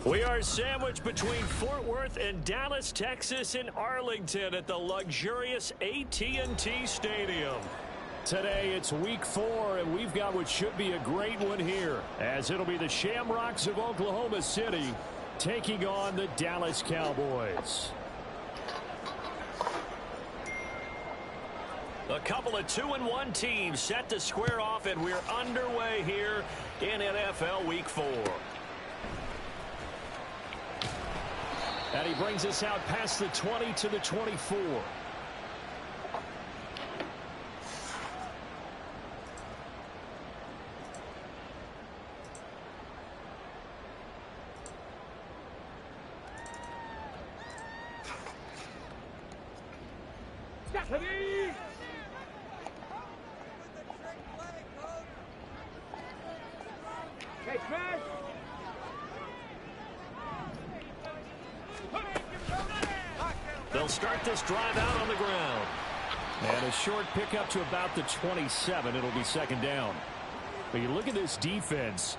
We are sandwiched between Fort Worth and Dallas, Texas, and Arlington at the luxurious AT&T Stadium. Today, it's week 4, and we've got what should be a great one here, as it'll be the Shamrocks of Oklahoma City taking on the Dallas Cowboys. A couple of 2-1 teams set to square off, and we're underway here in NFL Week 4. And he brings us out past the 20 to the 24. They'll start this drive out on the ground. And a short pickup to about the 27. It'll be second down. But you look at this defense.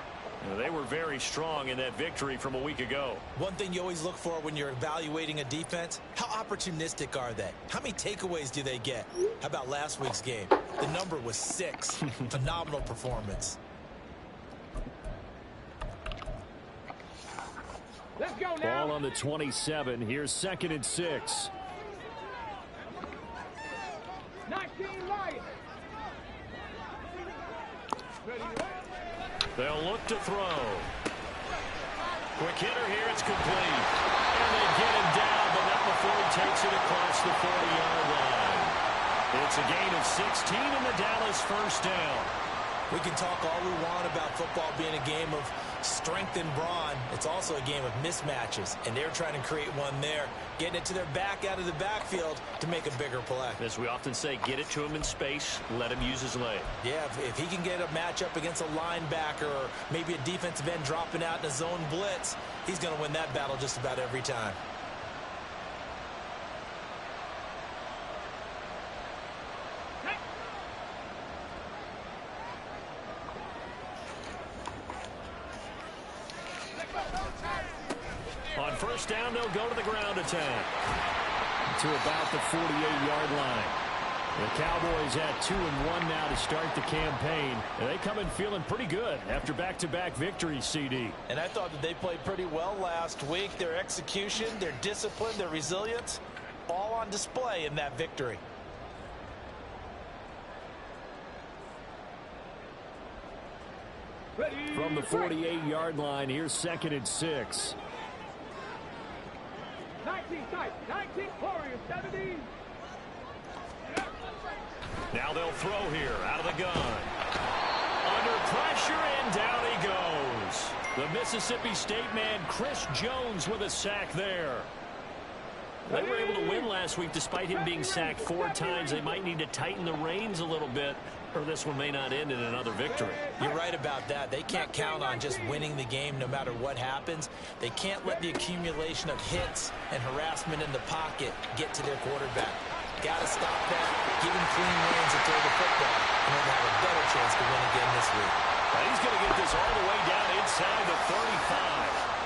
They were very strong in that victory from a week ago. One thing you always look for when you're evaluating a defense, how opportunistic are they? How many takeaways do they get? How about last week's game? The number was 6. Phenomenal performance. Let's go now. Ball on the 27. Here's 2nd and 6. 19 Lions. They'll look to throw. Quick hitter here. It's complete. And they get him down, but not before he takes it across the 40-yard line. It's a gain of 16 in the Dallas first down. We can talk all we want about football being a game of strength and brawn. It's also a game of mismatches, and they're trying to create one there, getting it to their back out of the backfield to make a bigger play. As we often say, get it to him in space, let him use his leg. Yeah, if he can get a matchup against a linebacker or maybe a defensive end dropping out in a zone blitz, he's going to win that battle just about every time. On first down, they'll go to the ground attack to about the 48-yard line. The Cowboys at 2-1 now to start the campaign. And they come in feeling pretty good after back-to-back victories, CD. And I thought that they played pretty well last week. Their execution, their discipline, their resilience, all on display in that victory. From the 48-yard line, here's 2nd and 6. 19 tight, 19 Warriors, 17. Now they'll throw here out of the gun. Under pressure, and down he goes. The Mississippi State man, Chris Jones, with a sack there. They were able to win last week despite him being sacked 4 times. They might need to tighten the reins a little bit, or this one may not end in another victory. You're right about that. They can't count on just winning the game no matter what happens. They can't let the accumulation of hits and harassment in the pocket get to their quarterback. Got to stop that, give him clean reins and throw the football, and then have a better chance to win again this week. Now he's going to get this all the way down inside the 35.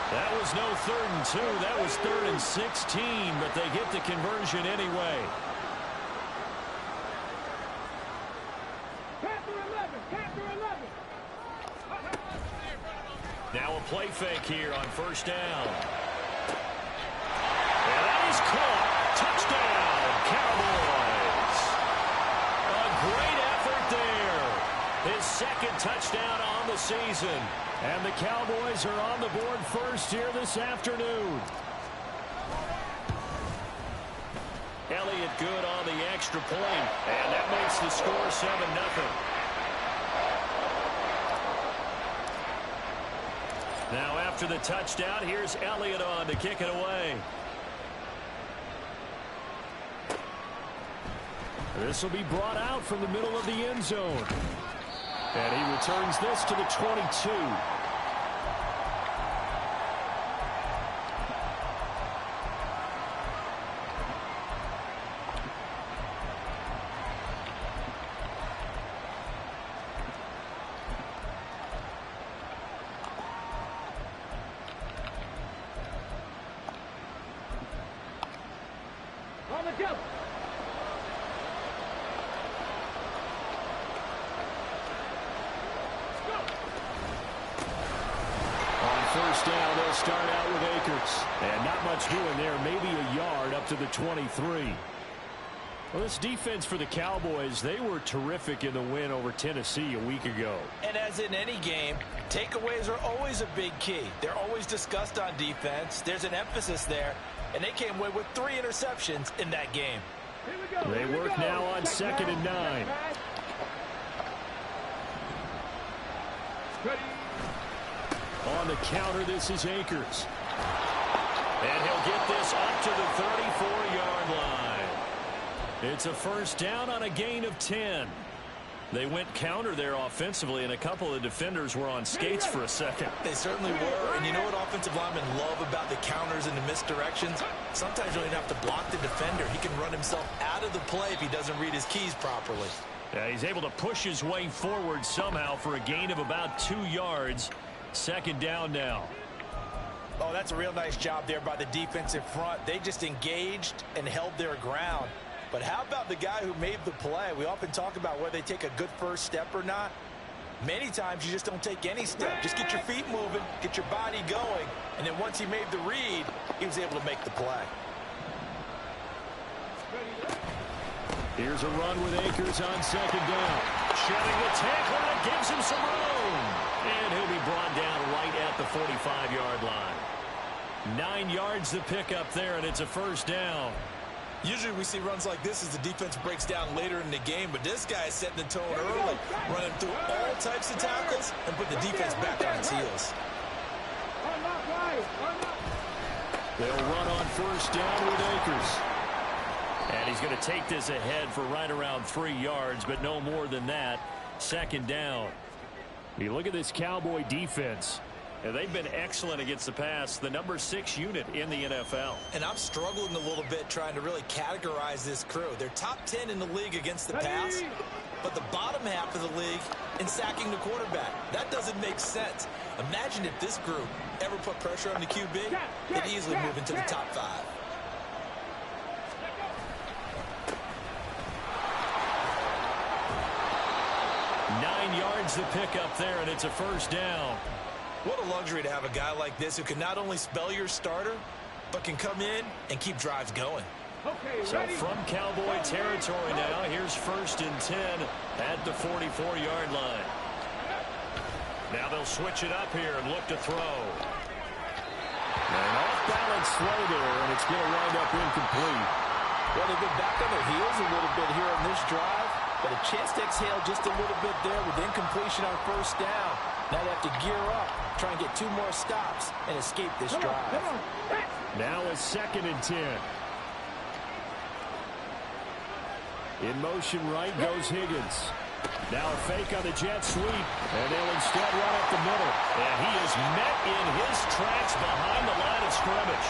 That was no 3rd and 2. That was 3rd and 16, but they get the conversion anyway. Now a play fake here on first down. And that is caught. Touchdown, Cowboys. A great effort there. His 2nd touchdown on the season. And the Cowboys are on the board first here this afternoon. Elliott good on the extra point. And that makes the score 7-0. Now after the touchdown, here's Elliott on to kick it away. This will be brought out from the middle of the end zone. And he returns this to the 22. On the double. On first down, they'll start out with Akers. And not much doing there, maybe a yard up to the 23. Well, this defense for the Cowboys, they were terrific in the win over Tennessee a week ago. And as in any game, takeaways are always a big key. They're always discussed on defense. There's an emphasis there, and they came away with 3 interceptions in that game. Here we go. They work now on 2nd and 9. Ready. On the counter, this is Akers. And he'll get this up to the 34-yard line. It's a first down on a gain of 10. They went counter there offensively, and a couple of defenders were on skates for a second. They certainly were, and you know what offensive linemen love about the counters and the misdirections? Sometimes you don't even have to block the defender. He can run himself out of the play if he doesn't read his keys properly. Yeah, he's able to push his way forward somehow for a gain of about 2 yards. 2nd down now. Oh, that's a real nice job there by the defensive front. They just engaged and held their ground. But how about the guy who made the play? We often talk about whether they take a good first step or not. Many times you just don't take any step. Just get your feet moving, get your body going, and then once he made the read, he was able to make the play. Here's a run with Akers on 2nd down. Shedding the tackle, that gives him some room. And he'll be brought down right at the 45-yard line. 9 yards to pick up there, and it's a first down. Usually we see runs like this as the defense breaks down later in the game, but this guy is setting the tone early, running through all types of tackles and put the defense back on its heels. They'll run on first down with Akers. And he's going to take this ahead for right around 3 yards, but no more than that. 2nd down. You look at this Cowboy defense. And they've been excellent against the pass, the number 6 unit in the NFL. And I'm struggling a little bit trying to really categorize this crew. They're top 10 in the league against the pass, but the bottom half of the league in sacking the quarterback. That doesn't make sense. Imagine if this group ever put pressure on the QB, they'd easily move into the top 5. Yards to pick up there, and it's a first down. What a luxury to have a guy like this who can not only spell your starter, but can come in and keep drives going. So from Cowboy territory now, here's 1st and 10 at the 44-yard line. Now they'll switch it up here and look to throw. An off-balance throw there, and it's going to wind up incomplete. Well, they've been back on their heels a little bit here on this drive. But a chance to exhale just a little bit there with incompletion on first down. Now they have to gear up, try and get 2 more stops, and escape this drive. Now a 2nd and 10. In motion right goes Higgins. Now a fake on the jet sweep, and they'll instead run up the middle. And he is met in his tracks behind the line of scrimmage.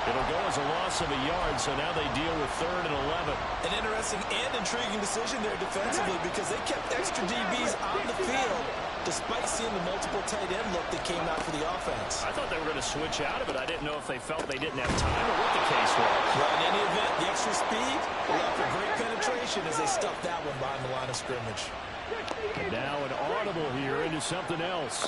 It'll go as a loss of a yard, so now they deal with 3rd and 11. An interesting and intriguing decision there defensively because they kept extra DBs on the field despite seeing the multiple tight end look that came out for the offense. I thought they were going to switch out of it. I didn't know if they felt they didn't have time or what the case was. Well, in any event, the extra speed allowed for great penetration as they stuffed that one behind the line of scrimmage. And now an audible here into something else.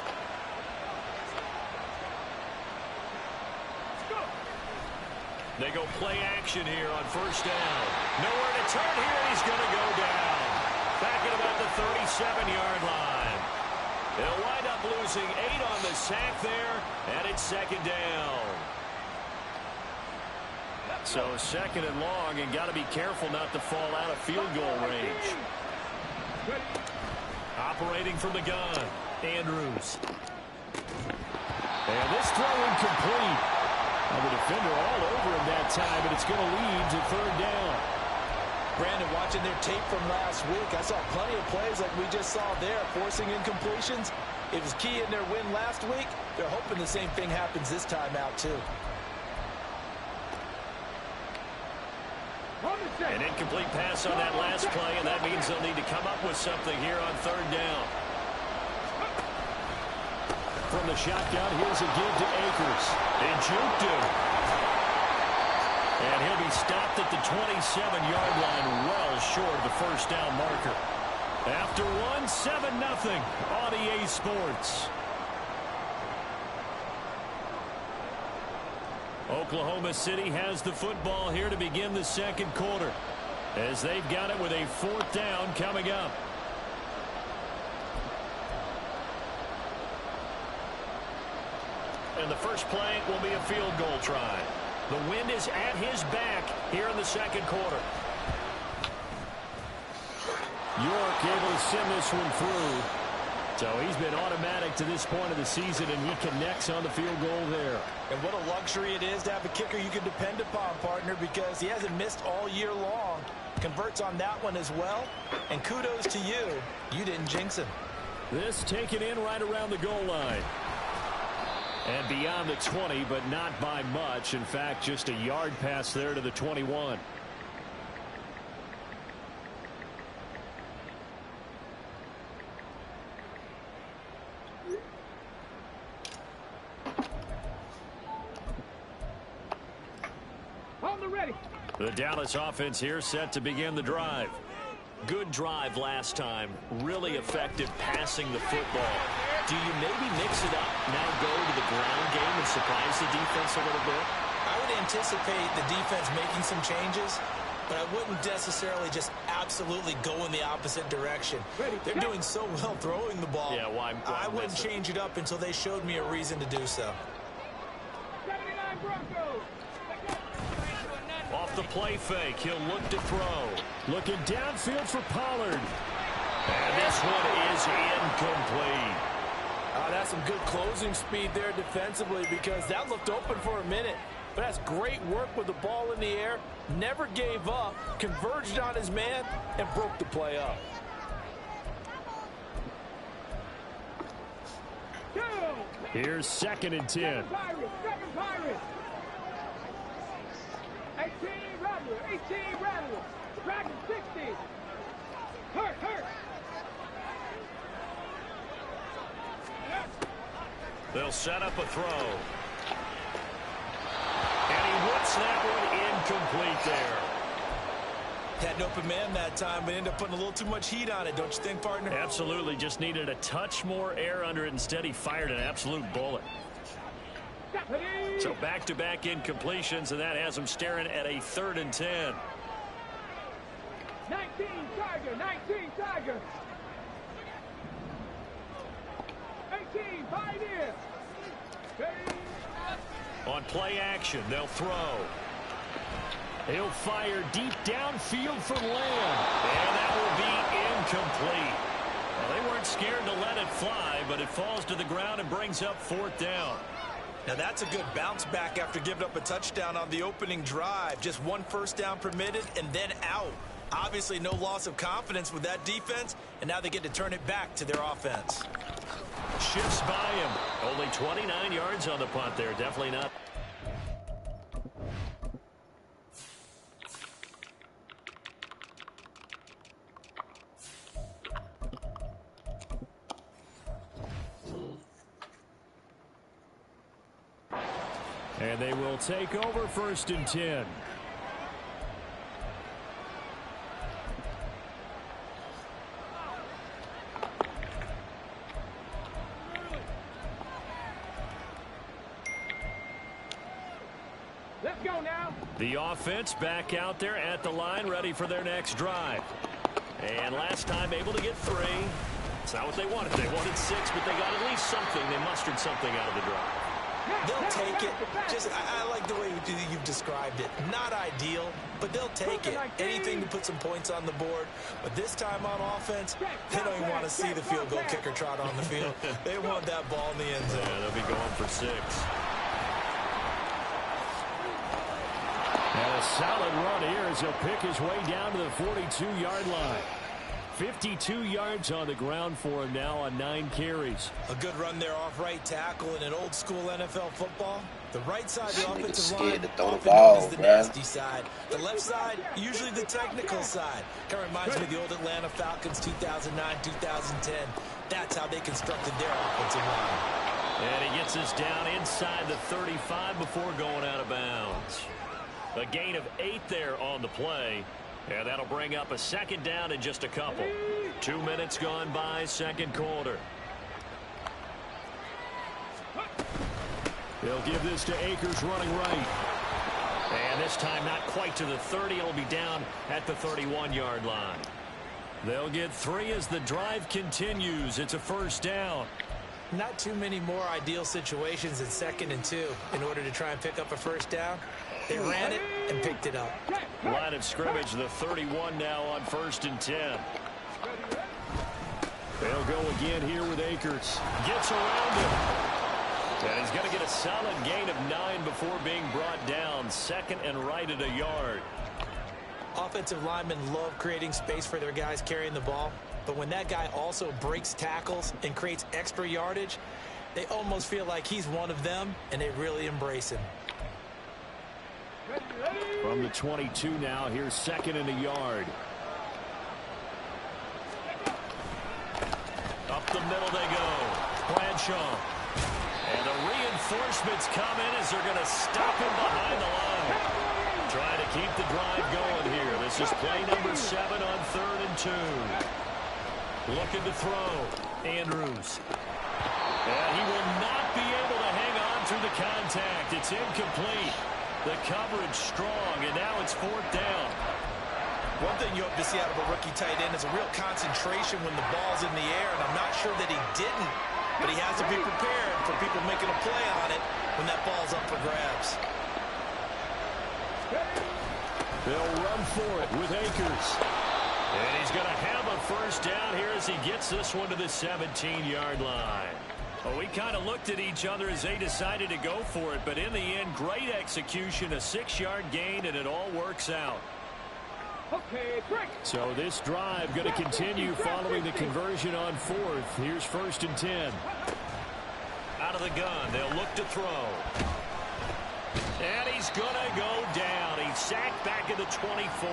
They go play action here on first down. Nowhere to turn here, and he's going to go down. Back at about the 37-yard line. They'll wind up losing 8 on the sack there, and it's 2nd down. So 2nd and long, and got to be careful not to fall out of field goal range. Operating from the gun, Andrews. And this throw incomplete. The defender all over him that time, but it's going to lead to 3rd down. Brandon, watching their tape from last week, I saw plenty of plays like we just saw there, forcing incompletions. It was key in their win last week. They're hoping the same thing happens this time out, too. An incomplete pass on that last play, and that means they'll need to come up with something here on 3rd down. From the shotgun, here's a give to Akers. And juked him. And he'll be stopped at the 27-yard line, well short of the first down marker. After one, 7-0 on EA Sports. Oklahoma City has the football here to begin the second quarter, as they've got it with a 4th down coming up. And the first play will be a field goal try. The wind is at his back here in the second quarter. York able to send this one through. So he's been automatic to this point of the season, and he connects on the field goal there. And what a luxury it is to have a kicker you can depend upon, partner, because he hasn't missed all year long. Converts on that one as well. And kudos to you. You didn't jinx him. This taken in right around the goal line. And beyond the 20, but not by much. In fact, just a yard pass there to the 21. The Dallas offense here set to begin the drive. Good drive last time. Really effective passing the football. Do you maybe mix it up, now go to the ground game and surprise the defense a little bit? I would anticipate the defense making some changes, but I wouldn't necessarily just absolutely go in the opposite direction. They're doing so well throwing the ball. Yeah, why I wouldn't change it up until they showed me a reason to do so. 79 Broncos. Off the play fake, he'll look to throw. Looking downfield for Pollard. And this one is incomplete. That's some good closing speed there defensively, because that looked open for a minute. But that's great work with the ball in the air. Never gave up, converged on his man, and broke the play up. Here's 2nd and 10. Second Pirates. 18 Rattler. Dragon 60. Hurt. They'll set up a throw. And he whips that one incomplete there. Had an open man that time, but ended up putting a little too much heat on it, don't you think, partner? Absolutely. Just needed a touch more air under it. Instead, he fired an absolute bullet. So back-to-back incompletions, and that has him staring at a 3rd and 10. 19 Tiger. 18 Pioneer. On play action, they'll throw. He'll fire deep downfield for Lamb. And that will be incomplete. Well, they weren't scared to let it fly, but it falls to the ground and brings up 4th down. Now that's a good bounce back after giving up a touchdown on the opening drive. Just 1 first down permitted and then out. Obviously no loss of confidence with that defense, and now they get to turn it back to their offense. Shifts by him. Only 29 yards on the punt there. Definitely not. And they will take over 1st and 10. Let's go now. The offense back out there at the line, ready for their next drive. And last time able to get 3. It's not what they wanted. They wanted 6, but they got at least something. They mustered something out of the drive. They'll take it. I like the way you've described it. Not ideal, but they'll take it. Anything to put some points on the board. But this time on offense, they don't even want to see the field goal kicker trot on the field. They want that ball in the end zone. Yeah, they'll be going for 6. And a solid run here as he'll pick his way down to the 42-yard line. 52 yards on the ground for him now on 9 carries. A good run there off right tackle in an old school NFL football. The right side of the offensive line often known as the nasty side. The left side, usually the technical side. Kind of reminds me of the old Atlanta Falcons 2009, 2010. That's how they constructed their offensive line. And he gets us down inside the 35 before going out of bounds. A gain of 8 there on the play. And that'll bring up a second down in just a couple. 2 minutes gone by, second quarter. They'll give this to Akers running right. And this time not quite to the 30. It'll be down at the 31-yard line. They'll get 3 as the drive continues. It's a first down. Not too many more ideal situations in 2nd and 2 in order to try and pick up a first down. They ran it and picked it up. Line of scrimmage, the 31 now on 1st and 10. They'll go again here with Akers. Gets around him. And he's going to get a solid gain of 9 before being brought down. 2nd and right at a yard. Offensive linemen love creating space for their guys carrying the ball. But when that guy also breaks tackles and creates extra yardage, they almost feel like he's one of them, and they really embrace him. From the 22 now, here's 2nd and a yard. Up the middle they go. Bradshaw. And the reinforcements come in as they're going to stop him behind the line. Trying to keep the drive going here. This is play number 7 on 3rd and 2. Looking to throw. Andrews. And he will not be able to hang on through the contact. It's incomplete. The coverage strong, and now it's 4th down. One thing you hope to see out of a rookie tight end is a real concentration when the ball's in the air, and I'm not sure that he didn't. But he has to be prepared for people making a play on it when that ball's up for grabs. They'll run for it with Akers. And he's going to have a first down here as he gets this one to the 17-yard line. Well, we kind of looked at each other as they decided to go for it. But in the end, great execution, a 6-yard gain, and it all works out. So this drive going to continue following the conversion on 4th. Here's 1st and 10. Out of the gun, they'll look to throw. And he's going to go down. He's sacked back at the 24.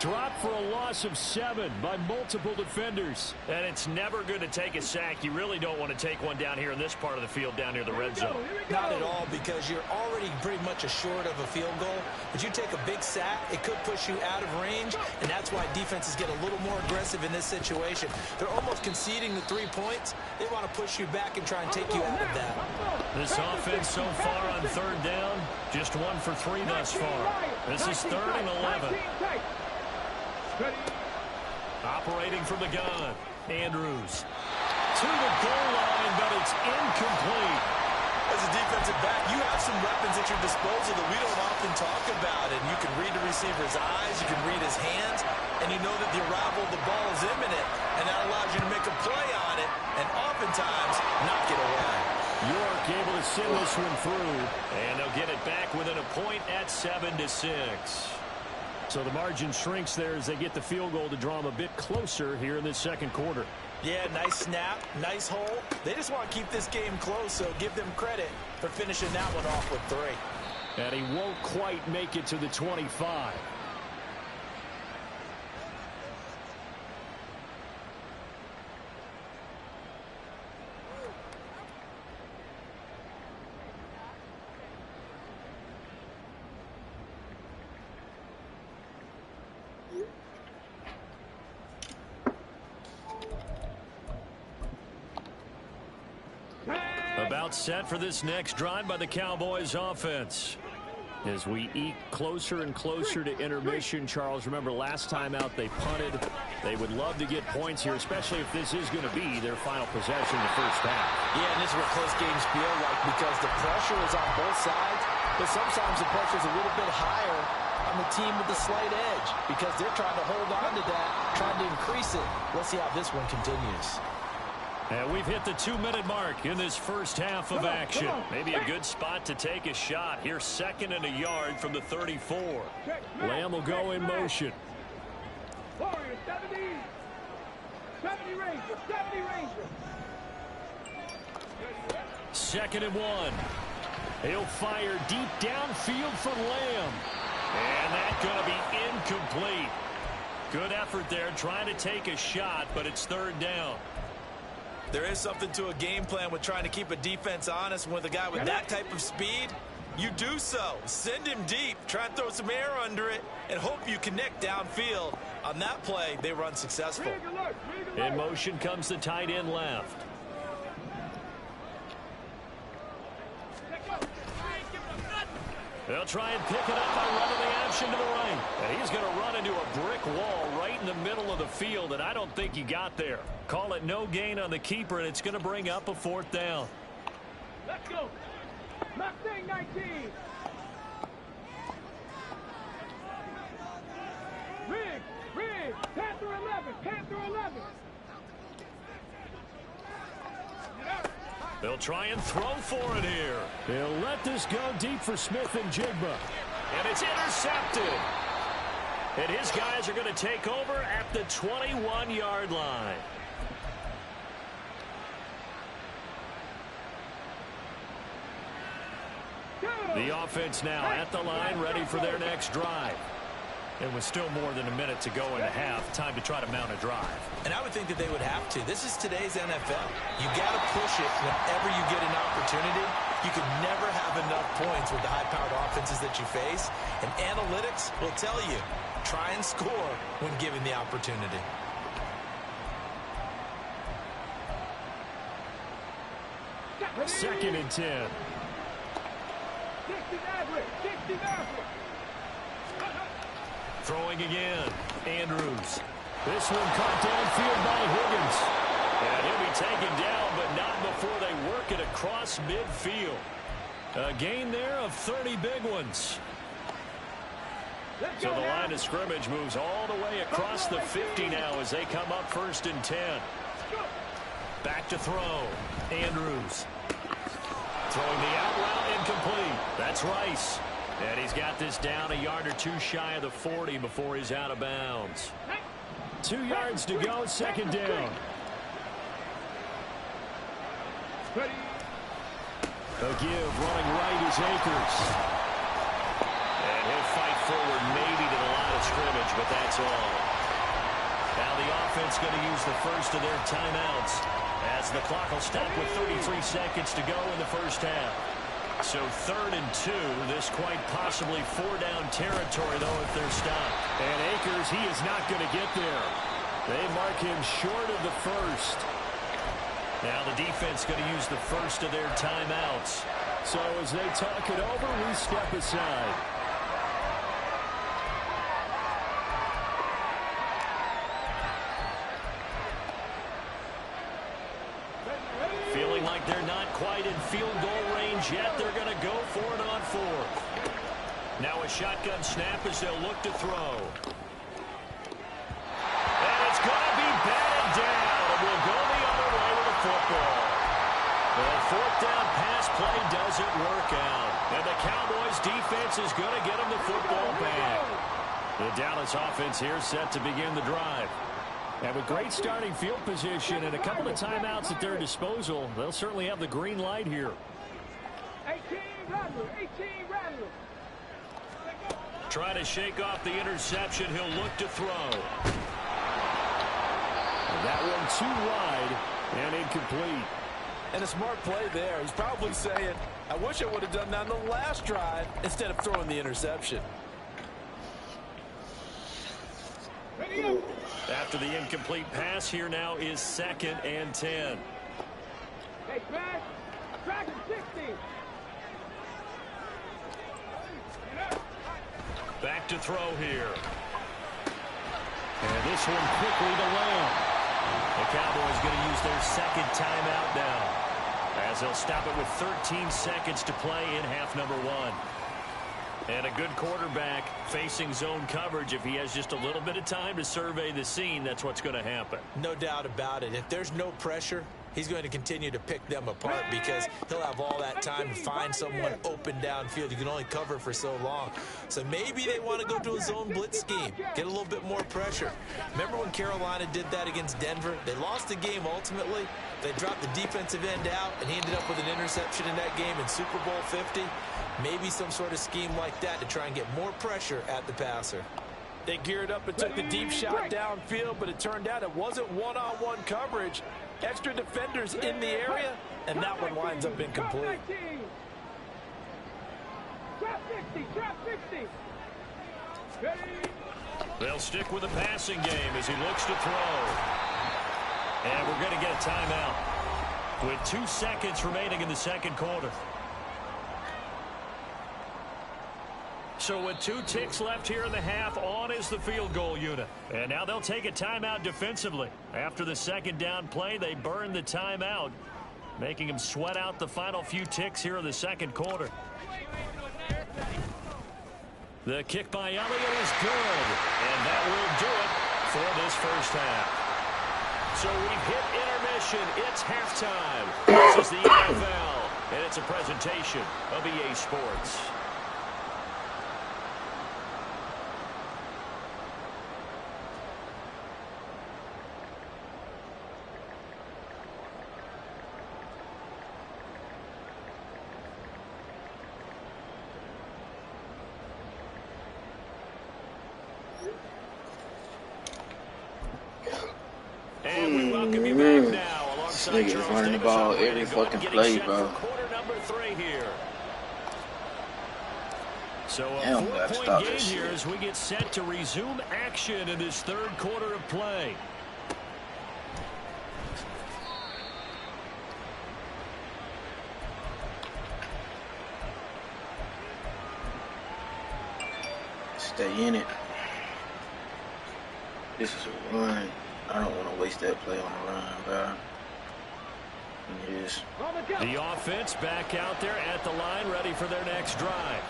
Dropped for a loss of 7 by multiple defenders. And it's never good to take a sack. You really don't want to take one down here in this part of the field down near the red zone. Not at all, because you're already pretty much assured of a field goal. But you take a big sack, it could push you out of range, and that's why defenses get a little more aggressive in this situation. They're almost conceding the 3 points. They want to push you back and try and take you out of that. This offense so far on 3rd down, just 1 for 3 thus far. This is 3rd and 11. Operating from the gun. Andrews to the goal line, but it's incomplete. As a defensive back, you have some weapons at your disposal that we don't often talk about. And you can read the receiver's eyes, you can read his hands, and you know that the arrival of the ball is imminent. And that allows you to make a play on it and oftentimes knock it away. York able to send this one through. And they'll get it back within a point at 7-6. So the margin shrinks there as they get the field goal to draw them a bit closer here in this 2nd quarter. Yeah, nice snap, nice hole. They just want to keep this game close, so give them credit for finishing that one off with 3. And he won't quite make it to the 25. About set for this next drive by the Cowboys offense. As we eke closer and closer to intermission, Charles, remember last time out they punted. They would love to get points here, especially if this is going to be their final possession in the first half. Yeah, and this is what close games feel like because the pressure is on both sides, but sometimes the pressure is a little bit higher on the team with the slight edge because they're trying to hold on to that, trying to increase it. Let's see how this one continues. And we've hit the 2-minute mark in this first half of action. Maybe a good spot to take a shot. Here, 2nd and a yard from the 34. Lamb will go in motion. 70 Ranger, 70 Ranger. 2nd and 1. He'll fire deep downfield for Lamb. And that's going to be incomplete. Good effort there trying to take a shot, but it's 3rd down. There is something to a game plan with trying to keep a defense honest. With a guy with that type of speed, you do so. Send him deep, try and throw some air under it, and hope you connect downfield. On that play, they were unsuccessful. In motion comes the tight end left. They'll try and pick it up by running the action to the right. And he's going to run into a brick wall right in the middle of the field, and I don't think he got there. Call it no gain on the keeper, and it's going to bring up a 4th down. Let's go. Mustang 19. Rig. Panther 11. They'll try and throw for it here. They'll let this go deep for Smith and Jigba. And it's intercepted. And his guys are going to take over at the 21-yard line. The offense now at the line, ready for their next drive. And with still more than a minute to go in the half, time to try to mount a drive. And I would think that they would have to. This is today's NFL. You got to push it whenever you get an opportunity. You can never have enough points with the high-powered offenses that you face. And analytics will tell you, try and score when given the opportunity. Second and 10. 60 Maverick. Throwing again. Andrews. This one caught downfield by Higgins. And he'll be taken down, but not before they work it across midfield. A gain there of 30 big ones. So the line of scrimmage moves all the way across the 50 now as they come up 1st and 10. Back to throw. Andrews. Throwing the out route incomplete. That's Rice. And he's got this down a yard or two shy of the 40 before he's out of bounds. 2 yards to go, 2nd down. A give running right is Akers. And he'll fight forward maybe to the line of scrimmage, but that's all. Now the offense going to use the first of their timeouts as the clock will stop with 33 seconds to go in the first half. So 3rd and 2, this quite possibly 4-down territory, though, if they're stopped. And Akers, he is not going to get there. They mark him short of the first. Now the defense going to use the first of their timeouts. So as they talk it over, we step aside. Feeling like they're not quite in field goal range yet. They're going to go for it on 4th. Now a shotgun snap as they'll look to throw. And it's going to be batted down. And we'll go the other way with the football. The 4th down pass play doesn't work out. And the Cowboys defense is going to get them the football back. The Dallas offense here set to begin the drive. And with great starting field position and a couple of timeouts at their disposal, they'll certainly have the green light here. 18 Rattler. Trying to shake off the interception. He'll look to throw. And that one too wide and incomplete. And a smart play there. He's probably saying, I wish I would have done that on the last drive instead of throwing the interception. After the incomplete pass, here now is 2nd and 10. Hey, track 60. Back to throw here. And this one quickly to Lamb. The Cowboys going to use their 2nd timeout now, as they'll stop it with 13 seconds to play in half number 1. And a good quarterback facing zone coverage. If he has just a little bit of time to survey the scene, that's what's going to happen. No doubt about it. If there's no pressure, he's going to continue to pick them apart because he'll have all that time to find someone open downfield. You can only cover for so long. So maybe they want to go to a zone blitz scheme, get a little bit more pressure. Remember when Carolina did that against Denver? They lost the game ultimately. They dropped the defensive end out, and he ended up with an interception in that game in Super Bowl 50. Maybe some sort of scheme like that to try and get more pressure at the passer. They geared up and took the deep shot downfield, but it turned out it wasn't one-on-one coverage. extra defenders in the area, and that one winds up incomplete. Trap 60, trap 60. Ready? They'll stick with the passing game as he looks to throw. And we're going to get a timeout with 2 seconds remaining in the second quarter. So with 2 ticks left here in the half, on is the field goal unit. And now they'll take a timeout defensively. After the second down play, they burn the timeout, making them sweat out the final few ticks here in the second quarter. The kick by Elliott is good, and that will do it for this first half. So we've hit intermission. It's halftime. This is the NFL, and it's a presentation of EA Sports. And we welcome you back now alongside Niggas running the ball every fucking play, bro. Quarter number 3 here. So a Damn, 4-point game here as we get set to resume action in this third quarter of play. Stay in it. This is a run. I don't want to waste that play on the run, bro. It is. The offense back out there at the line, ready for their next drive.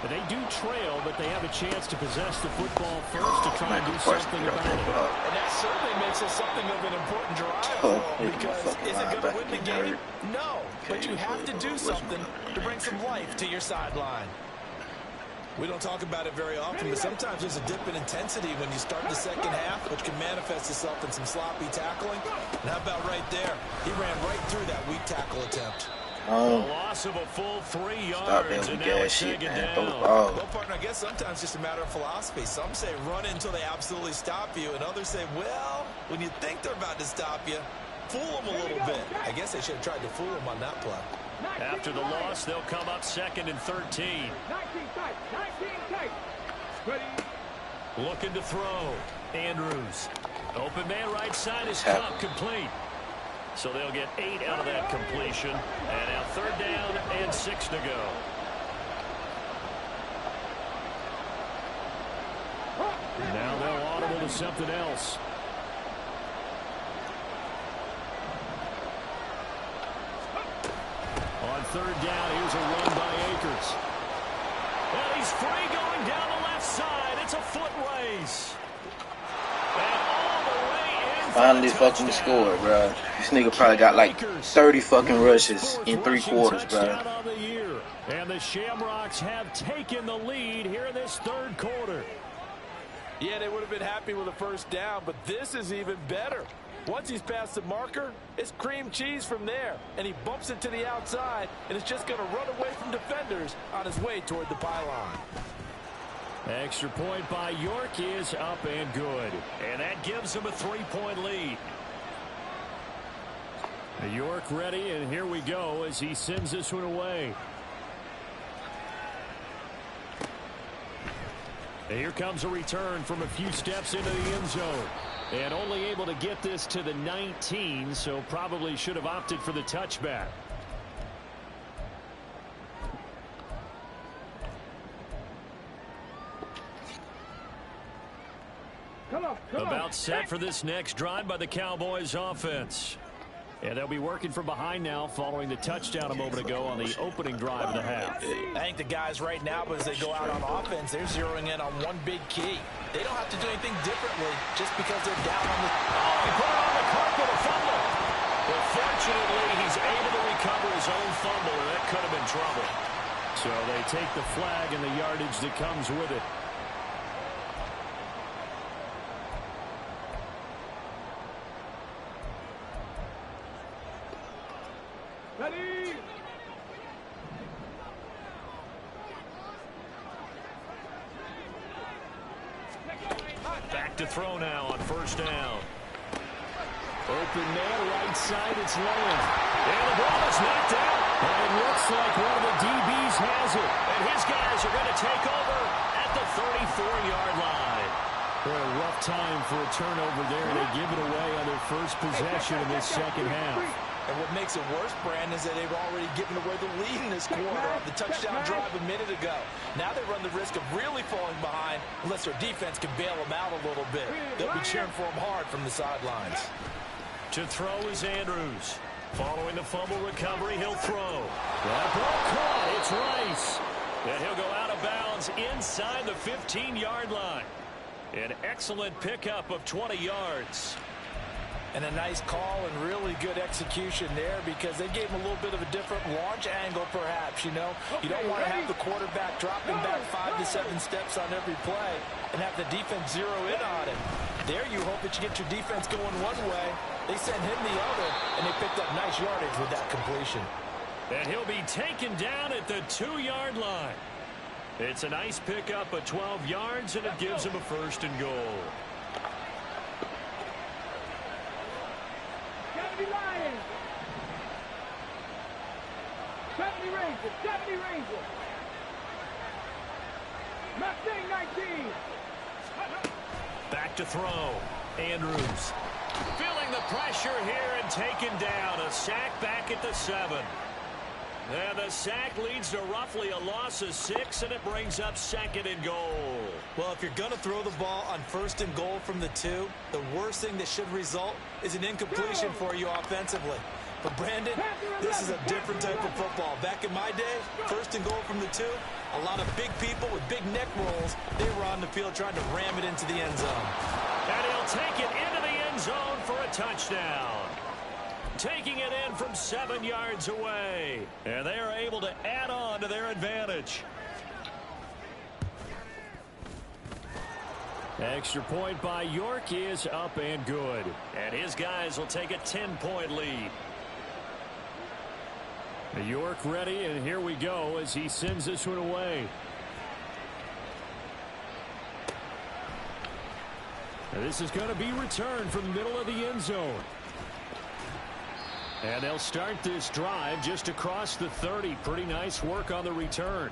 But they do trail, but they have a chance to possess the football first to try and do something about it. And that certainly makes it something of an important drive because is it going to win the game? No, but you have to do something to bring some life to your sideline. We don't talk about it very often, but sometimes there's a dip in intensity when you start the second half, which can manifest itself in some sloppy tackling. And how about right there? He ran right through that weak tackle attempt. A loss of a full 3 yards, and now it's taken down. Well, partner, I guess sometimes it's just a matter of philosophy. Some say run until they absolutely stop you, and others say, well, when you think they're about to stop you, fool them a little bit. I guess they should have tried to fool them on that play. After the loss, they'll come up 2nd and 13. 19 tight, 19 tight. Ready? Looking to throw. Andrews. Open man right side is caught complete. So they'll get 8 out of that completion. And now 3rd down and 6 to go. Now they'll audible to something else. On 3rd down, here's a run by Akers. And he's free going down the left side. It's a foot race. And all the way in. Finally fucking scored, bro. This nigga probably got like 30 fucking rushes in 3 quarters, bro. And the Shamrocks have taken the lead here in this 3rd quarter. Yeah, they would have been happy with a first down, but this is even better. Once he's past the marker, it's cream cheese from there. And he bumps it to the outside, and it's just going to run away from defenders on his way toward the pylon. Extra point by York is up and good. And that gives him a 3-point lead. York ready, and here we go as he sends this one away. And here comes a return from a few steps into the end zone. And only able to get this to the 19, so probably should have opted for the touchback. About set for this next drive by the Cowboys offense. And they'll be working from behind now following the touchdown a moment ago on the opening drive of the half. I think the guys right now, as they go out on offense, they're zeroing in on one big key. They don't have to do anything differently just because they're down on the... Oh, he put it on the carpet, a fumble. But fortunately, he's able to recover his own fumble, and that could have been trouble. So they take the flag and the yardage that comes with it. Ready? Back to throw now on 1st down. Open man, right side, it's Lamb. And the ball is knocked out. And it looks like one of the DBs has it. And his guys are going to take over at the 34-yard line. What a rough time for a turnover there. They give it away on their first possession in this second half. And what makes it worse, Brandon, is that they've already given away the lead in this quarter off the touchdown drive a minute ago. Now they run the risk of really falling behind unless their defense can bail them out a little bit. They'll be cheering for them hard from the sidelines. To throw is Andrews. Following the fumble recovery, he'll throw. That ball caught. It's Rice. And he'll go out of bounds inside the 15-yard line. An excellent pickup of 20 yards. And a nice call and really good execution there because they gave him a little bit of a different launch angle perhaps, you know. You don't want to have the quarterback dropping back 5 to 7 steps on every play and have the defense zero in on it. There you hope that you get your defense going one way. They sent him the other, and they picked up nice yardage with that completion. And he'll be taken down at the 2-yard line. It's a nice pickup of 12 yards, and it gives him a first and goal. 70 Lions. 70 Rangers. 70 Rangers. Mustang 19. Back to throw. Andrews. Feeling the pressure here and taken down. A sack back at the 7. And the sack leads to roughly a loss of 6, and it brings up second and goal. Well, if you're going to throw the ball on first and goal from the 2, the worst thing that should result is an incompletion for you offensively. But, Brandon, this is a different type of football. Back in my day, first and goal from the 2, a lot of big people with big neck rolls, they were on the field trying to ram it into the end zone. And he'll take it into the end zone for a touchdown. Taking it in from 7 yards away. And they are able to add on to their advantage. Extra point by York is up and good. And his guys will take a 10-point lead. York ready, and here we go as he sends this one away. And this is going to be returned from the middle of the end zone. And they'll start this drive just across the 30. Pretty nice work on the return.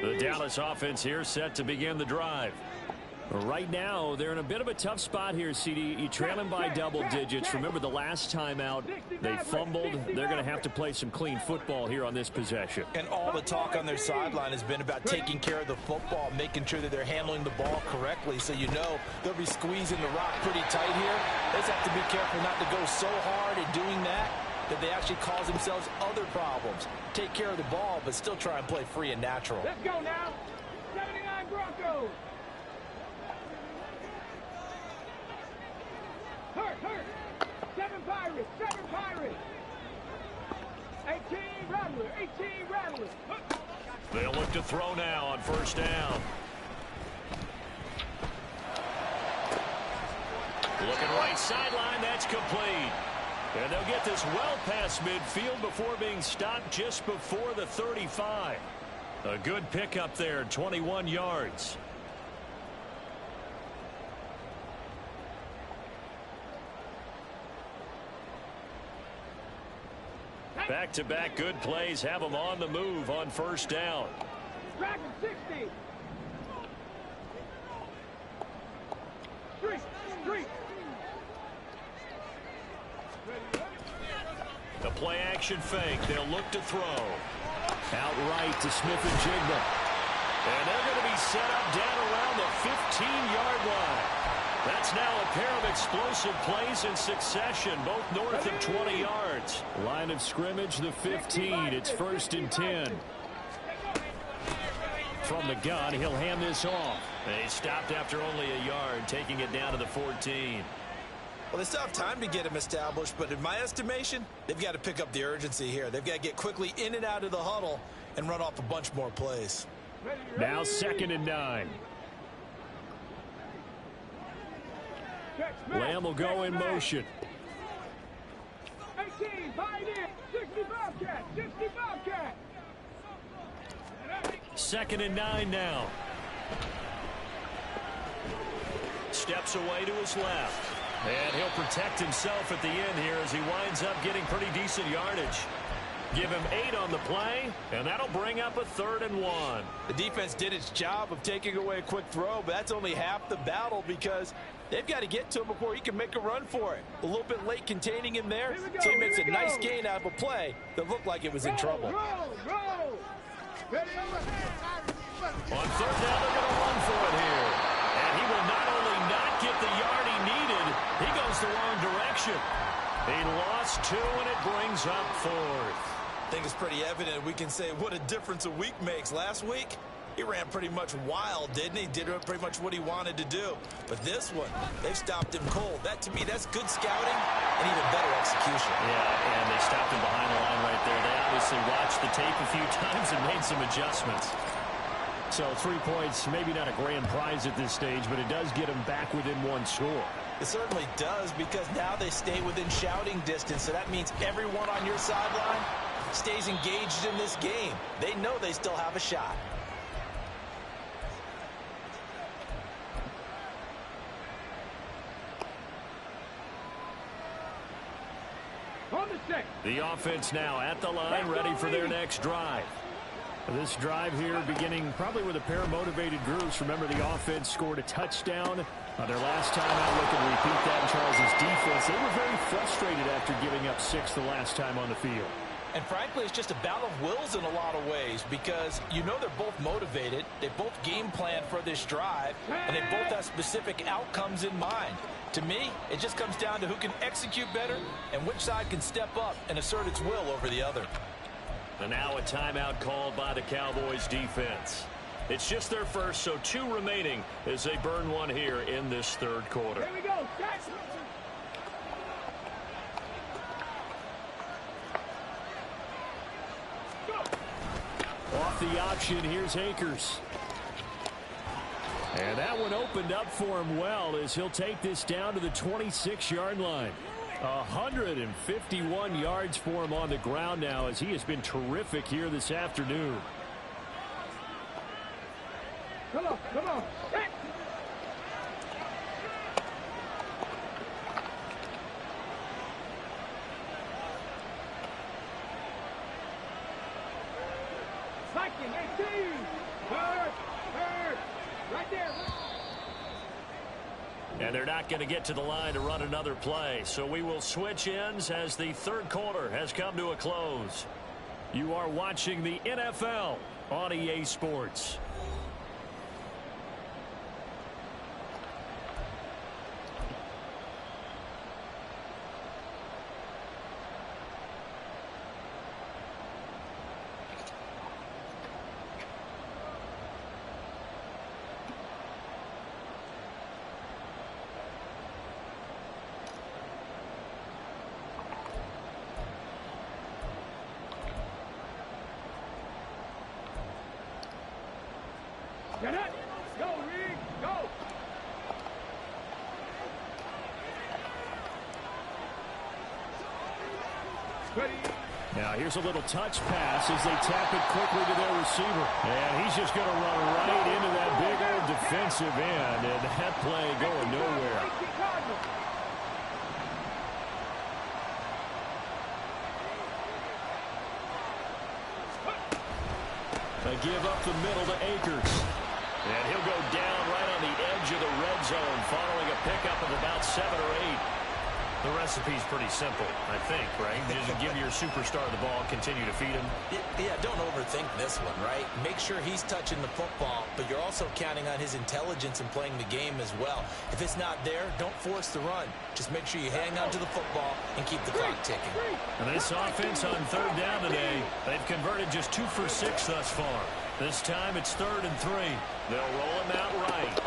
The Dallas offense here set to begin the drive. Right now, they're in a bit of a tough spot here, CD. You trail them by double digits. Remember the last time out, they fumbled. They're going to have to play some clean football here on this possession. And all the talk on their sideline has been about taking care of the football, making sure that they're handling the ball correctly. So you know they'll be squeezing the rock pretty tight here. They just have to be careful not to go so hard in doing that they actually cause themselves other problems. Take care of the ball, but still try and play free and natural. Let's go now. 79 Broncos. Hurt. 7 Pirates. 7 Pirates. 18 Rattlers. They'll look to throw now on first down. Looking right sideline, that's complete. And they'll get this well past midfield before being stopped just before the 35. A good pickup there, 21 yards. Back-to-back good plays have them on the move on first down. Dragon 60. Street. The play action fake. They'll look to throw. Outright to Smith and Jigba. And they're going to be set up down around the 15-yard line. That's now a pair of explosive plays in succession, both north of 20 yards. Line of scrimmage, the 15. It's 1st and 10. From the gun, he'll hand this off. They stopped after only a yard, taking it down to the 14. Well, they still have time to get him established, but in my estimation, they've got to pick up the urgency here. They've got to get quickly in and out of the huddle and run off a bunch more plays. Now 2nd and 9. Lamb will go in motion. 18, buy it in. 60 Bobcat. 2nd and 9 now. steps away to his left. And he'll protect himself at the end here as he winds up getting pretty decent yardage. Give him 8 on the play, and that'll bring up a 3rd and 1. The defense did its job of taking away a quick throw, but that's only half the battle because they've got to get to him before he can make a run for it. A little bit late containing him there, so he makes a nice gain out of a play that looked like it was in trouble. Roll. On 3rd down, they're going to run for it here. And he will not only not get the yard he needed, he goes the wrong direction. He lost 2, and it brings up 4th. I think it's pretty evident we can say what a difference a week makes. Last week, he ran pretty much wild, didn't he? Did pretty much what he wanted to do. But this one, they've stopped him cold. That, to me, that's good scouting and even better execution. Yeah, and they stopped him behind the line right there. They obviously watched the tape a few times and made some adjustments. So 3 points, maybe not a grand prize at this stage, but it does get them back within 1 score. It certainly does, because now they stay within shouting distance. So that means everyone on your sideline stays engaged in this game. They know they still have a shot. On the stick. The offense now at the line, ready for their next drive. This drive here beginning probably with a pair of motivated groups. Remember, the offense scored a touchdown their last time out. Look at repeat that in Charles' defense. They were very frustrated after giving up 6 the last time on the field. And frankly, it's just a battle of wills in a lot of ways, because you know they're both motivated, they both game plan for this drive, and they both have specific outcomes in mind. To me, it just comes down to who can execute better and which side can step up and assert its will over the other. And now a timeout called by the Cowboys defense. It's just their first, so 2 remaining as they burn 1 here in this 3rd quarter. Here we go. Catch. Off the option, here's Akers. And that one opened up for him well as he'll take this down to the 26-yard line. 151 yards for him on the ground now, as he has been terrific here this afternoon. Come on. Catch. Viking, 18. Hurt. Right there. And they're not going to get to the line to run another play. So we will switch ends as the 3rd quarter has come to a close. You are watching the NFL on EA Sports. Get it. Go, Reed. Go. Ready. Now here's a little touch pass as they tap it quickly to their receiver. And he's just going to run right into that big old defensive end. And that play going nowhere. They give up the middle to Akers. And he'll go down right on the edge of the red zone following a pickup of about 7 or 8. The recipe's pretty simple, I think, right? Just give your superstar the ball, continue to feed him. Yeah, don't overthink this one, right? Make sure he's touching the football, but you're also counting on his intelligence in playing the game as well. If it's not there, don't force the run. Just make sure you hang on to the football and keep the clock ticking. And this offense on 3rd down today, they've converted just 2 for 6 thus far. This time it's 3rd and 3. They'll roll him out right.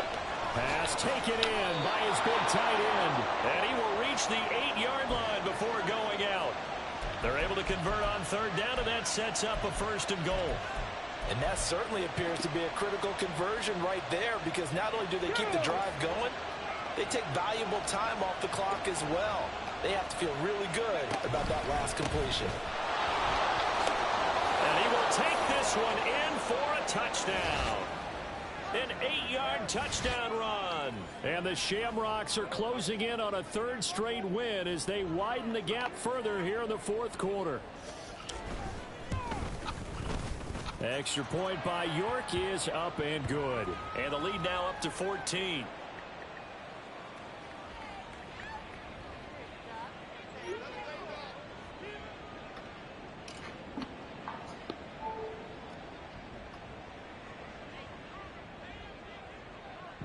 Pass taken in by his big tight end. And he will reach the 8-yard line before going out. They're able to convert on 3rd down, and that sets up a 1st and goal. And that certainly appears to be a critical conversion right there, because not only do they keep the drive going, they take valuable time off the clock as well. They have to feel really good about that last completion. And he will take this one in for a touchdown. An 8-yard touchdown run. And the Shamrocks are closing in on a third straight win as they widen the gap further here in the fourth quarter. Extra point by York is up and good. And the lead now up to 14.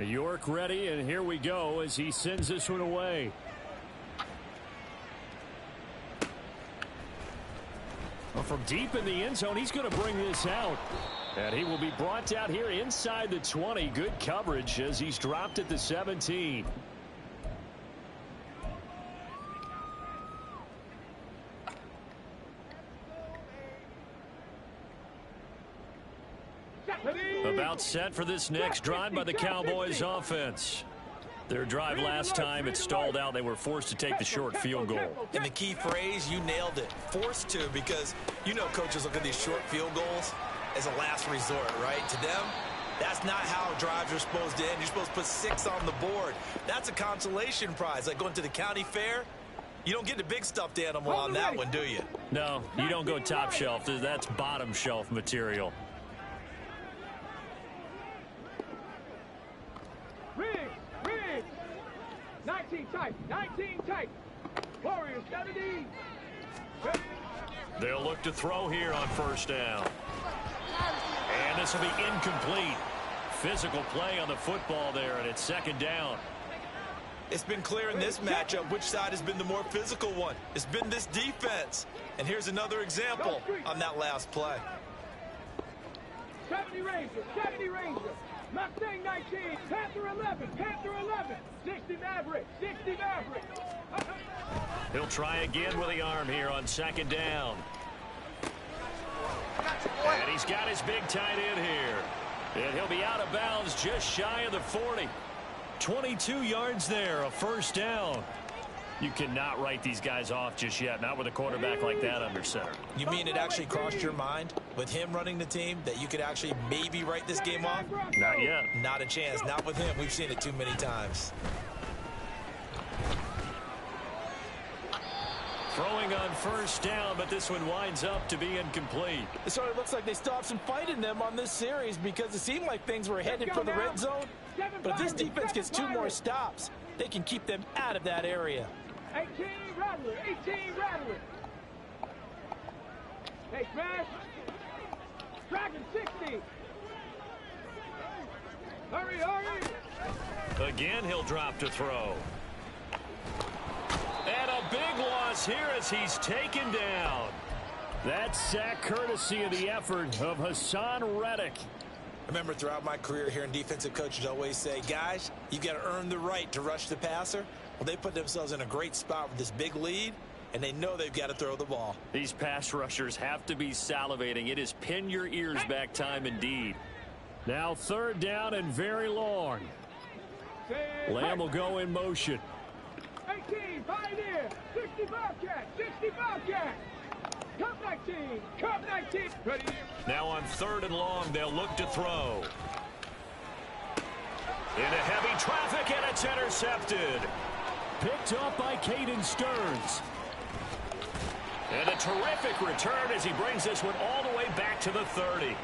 York ready, and here we go as he sends this one away. Well, from deep in the end zone, he's going to bring this out. And he will be brought down here inside the 20. Good coverage as he's dropped at the 17. About set for this next drive by the Cowboys offense. Their drive last time, it stalled out. They were forced to take the short field goal. And the key phrase, you nailed it. Forced to, because you know coaches look at these short field goals as a last resort, right? To them, that's not how drives are supposed to end. You're supposed to put 6 on the board. That's a consolation prize. Like going to the county fair, you don't get the big stuffed animal on that one, do you? No, you don't go top shelf. That's bottom shelf material. Riggs. 19 tight. Warriors 70. They'll look to throw here on first down. And this will be incomplete. Physical play on the football there, and it's second down. It's been clear in this matchup which side has been the more physical one. It's been this defense. And here's another example on that last play. 70 Ranger. Mustang 19. Panther 11. 60 Maverick. He'll try again with the arm here on second down. And he's got his big tight end here. And he'll be out of bounds just shy of the 40. 22 yards there, a first down. You cannot write these guys off just yet, not with a quarterback like that under center. You mean it actually crossed your mind with him running the team that you could actually maybe write this game off? Not yet. Not a chance. Not with him. We've seen it too many times. Throwing on first down, but this one winds up to be incomplete. It sort of looks like they still have some fight in them on this series because it seemed like things were headed for the red zone. But if this defense gets 2 more stops, they can keep them out of that area. 18 Rattler. Hey, Smash. Dragon 60. Hurry. Again, he'll drop to throw. And a big loss here as he's taken down. That sack courtesy of the effort of Hassan Reddick. Remember, throughout my career here in defensive coaches always say, guys, you got to earn the right to rush the passer. Well, they put themselves in a great spot with this big lead, and they know they've got to throw the ball. These pass rushers have to be salivating. It is pin your ears back time indeed. Now third down and very long. Lamb will go in motion. 18, Pioneer, 60 Bobcat. Cup 19. Ready. Now on third and long, they'll look to throw. Into heavy traffic, and it's intercepted. Picked up by Caden Stearns. And a terrific return as he brings this one all the way back to the 30.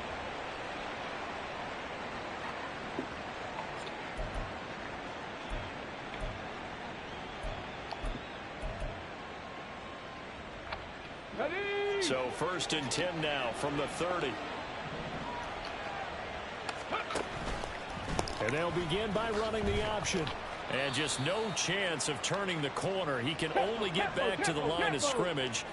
Ready. So first and 10 now from the 30. And they'll begin by running the option. And just no chance of turning the corner. He can only get back to the line of scrimmage.